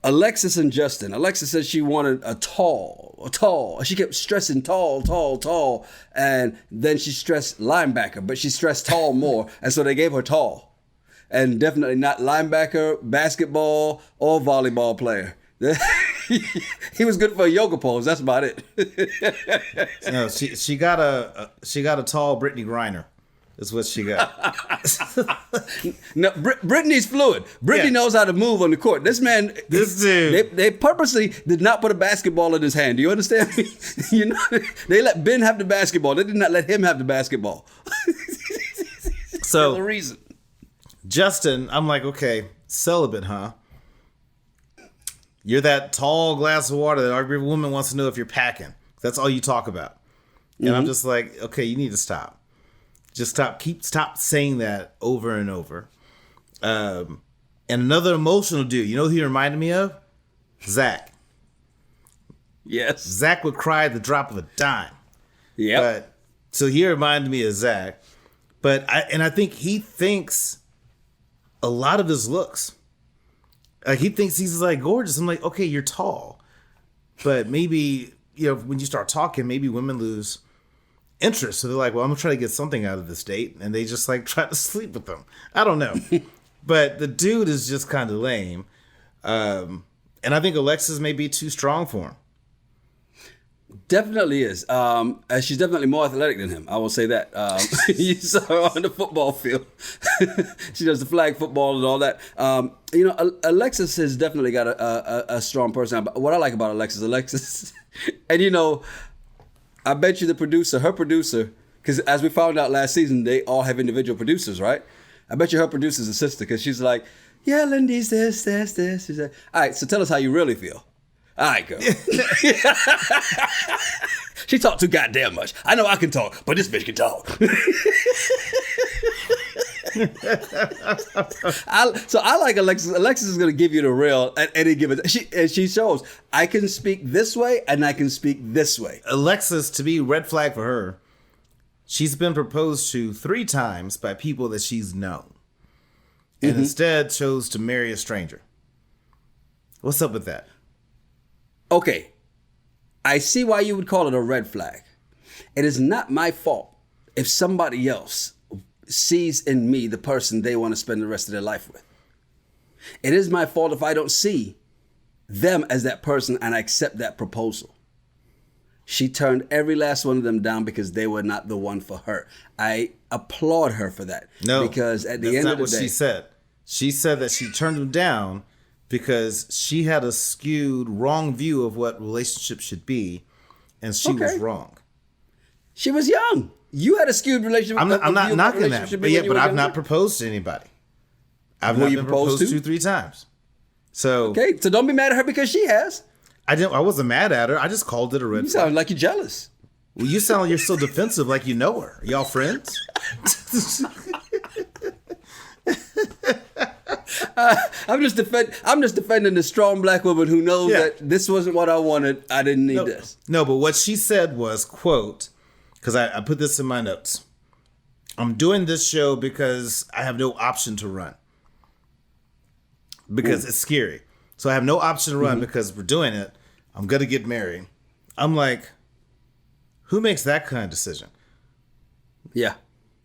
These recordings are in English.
Alexis and Justin. Alexis said she wanted a tall. She kept stressing tall. And then she stressed linebacker, but she stressed tall more. And so they gave her tall. And definitely not linebacker, basketball, or volleyball player. He was good for a yoga pose. That's about it. No, she got a tall Brittany Griner. Is what she got. No, Brittany's fluid. Brittany knows how to move on the court. This dude. They purposely did not put a basketball in his hand. Do you understand me? They let Ben have the basketball. They did not let him have the basketball. So there's a reason. Justin, I'm like, okay, celibate, huh? You're that tall glass of water that every woman wants to know if you're packing. That's all you talk about. And I'm just like, okay, you need to stop. Just stop saying that over and over. And another emotional dude, you know who he reminded me of? Zach. Yes. Zach would cry at the drop of a dime. Yeah. So he reminded me of Zach. But I think he thinks a lot of his looks. Like he thinks he's like gorgeous. I'm like, okay, you're tall. But maybe, when you start talking, maybe women lose interest. So they're like, well, I'm gonna try to get something out of this date, and they just like try to sleep with them. I don't know. But the dude is just kind of lame. And I think Alexis may be too strong for him. Definitely is. She's definitely more athletic than him. I will say that. You saw her on the football field. She does the flag football and all that. Alexis has definitely got a strong personality. What I like about Alexis, and I bet you her producer, because as we found out last season, they all have individual producers, right? I bet you her producer's a sister, because she's like, yeah, Lindy's this. She's like, all right, so tell us how you really feel. All right, girl. She talked too goddamn much. I know I can talk, but this bitch can talk. I like Alexis. Alexis is going to give you the real at any given. She shows I can speak this way and I can speak this way. Alexis, to be red flag for her, she's been proposed to 3 times by people that she's known, and instead chose to marry a stranger. What's up with that? Okay, I see why you would call it a red flag. It is not my fault if somebody else sees in me the person they want to spend the rest of their life with. It is my fault if I don't see them as that person and I accept that proposal. She turned every last one of them down because they were not the one for her. I applaud her for that. No, because at the end of the day, that's not what she said. She said that she turned them down because she had a skewed, wrong view of what relationships should be, and she was wrong. She was young. You had a skewed relationship. I'm not knocking that, but I've not proposed to anybody. I've not been proposed to 3 times. So okay, so don't be mad at her because she has. I wasn't mad at her. I just called it a red flag. You sound like you're jealous. Well, you sound like you're so defensive, like you know her. Y'all friends? I'm just defending the strong black woman who knows that this wasn't what I wanted. I didn't need this. No, but what she said was, quote, because I put this in my notes. I'm doing this show because I have no option to run. Because it's scary. So I have no option to run because we're doing it. I'm going to get married. I'm like, who makes that kind of decision? Yeah.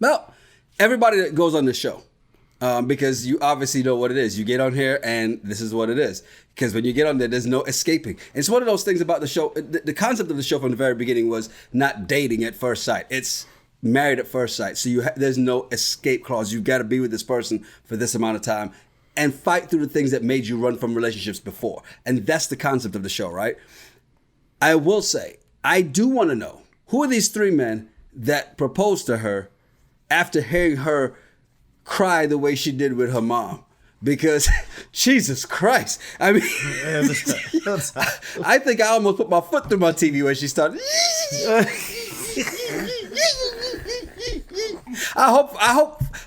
Well, everybody that goes on this show. Because you obviously know what it is. You get on here and this is what it is. Because when you get on there, there's no escaping. It's one of those things about the show. The concept of the show from the very beginning was not dating at first sight. It's married at first sight. So there's no escape clause. You've got to be with this person for this amount of time and fight through the things that made you run from relationships before. And that's the concept of the show, right? I will say, I do want to know, who are these 3 men that proposed to her after hearing her cry the way she did with her mom? Because Jesus Christ, I mean, I think I almost put my foot through my TV when she started. I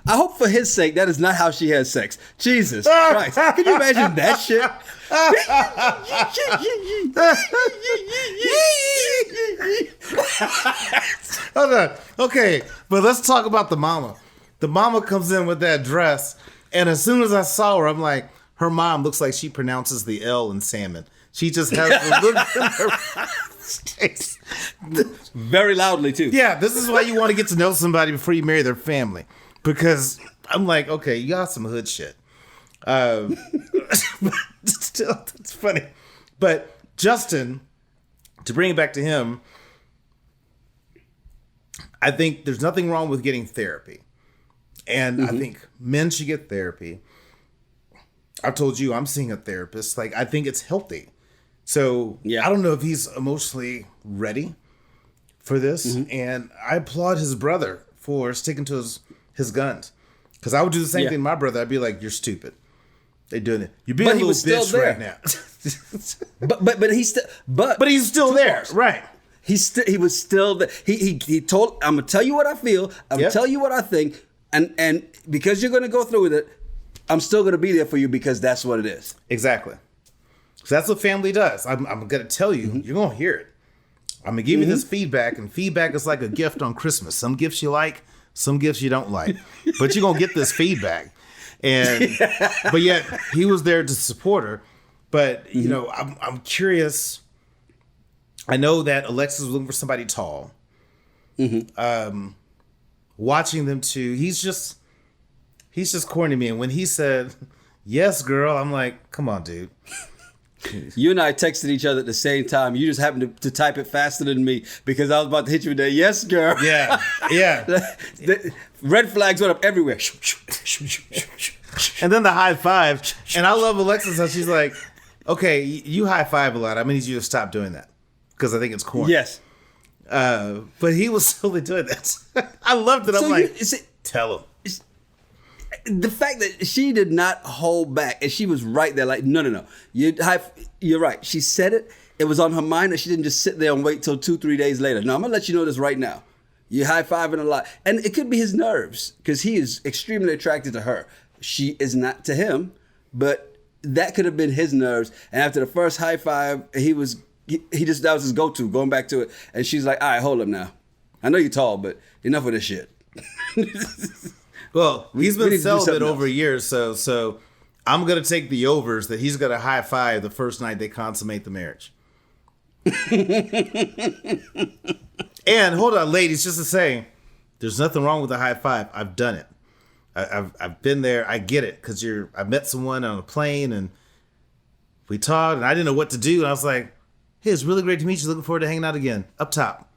hope for his sake that is not how she has sex. Jesus Christ, can you imagine that shit? Hold on. Okay, but let's talk about the mama. The mama comes in with that dress, and as soon as I saw her, I'm like, her mom looks like she pronounces the L in salmon. She just has a look in her face. Very loudly, too. Yeah, this is why you want to get to know somebody before you marry their family. Because I'm like, okay, you got some hood shit. Still, it's funny. But Justin, to bring it back to him, I think there's nothing wrong with getting therapy. And I think men should get therapy. I've told you I'm seeing a therapist. Like, I think it's healthy. So I don't know if he's emotionally ready for this. And I applaud his brother for sticking to his guns. Because I would do the same thing to my brother. I'd be like, you're stupid. They're doing it. You're being a little bitch right now. but he's still there. Right. He was still there. He told, I'm going to tell you what I feel. I'm going to tell you what I think. And because you're going to go through with it, I'm still going to be there for you because that's what it is. Exactly. So that's what family does. I'm going to tell you, you're going to hear it. I'm going to give you this feedback, and feedback is like a gift on Christmas. Some gifts you like, some gifts you don't like. But you're going to get this feedback. But yet, he was there to support her. But, you know, I'm curious. I know that Alexis was looking for somebody tall. Watching them two, he's just corny to me. And when he said, yes, girl, I'm like, come on, dude. You and I texted each other at the same time. You just happened to type it faster than me because I was about to hit you with that, yes, girl. Yeah, yeah. The red flags went up everywhere. And then the high five. And I love Alexis how she's like, okay, you high five a lot. I'm going to need you to stop doing that because I think it's corny. Yes. But he was totally doing that. I loved it. I'm like, tell him. The fact that she did not hold back and she was right there like, no. You're right. She said it. It was on her mind that she didn't just sit there and wait till 2-3 days later. No, I'm going to let you know this right now. You're high-fiving a lot. And it could be his nerves because he is extremely attracted to her. She is not to him, but that could have been his nerves. And after the first high five, he that was his go-to, going back to it. And she's like, all right, hold up now. I know you're tall, but enough of this shit. Well, he's been celibate over years, so I'm going to take the overs that he's going to high five the first night they consummate the marriage. And hold on, ladies, just to say, there's nothing wrong with a high five. I've done it. I've been there. I get it because I met someone on a plane and we talked and I didn't know what to do. And I was like, hey, it's really great to meet you. Looking forward to hanging out again up top.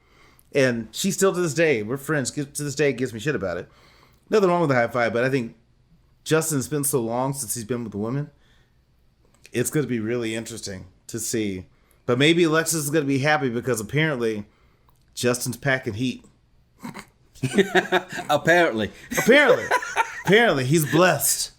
And she still to this day, we're friends, to this day gives me shit about it. Nothing wrong with the high five, but I think Justin's been so long since he's been with a woman. It's going to be really interesting to see. But maybe Alexis is going to be happy because apparently Justin's packing heat. Apparently he's blessed.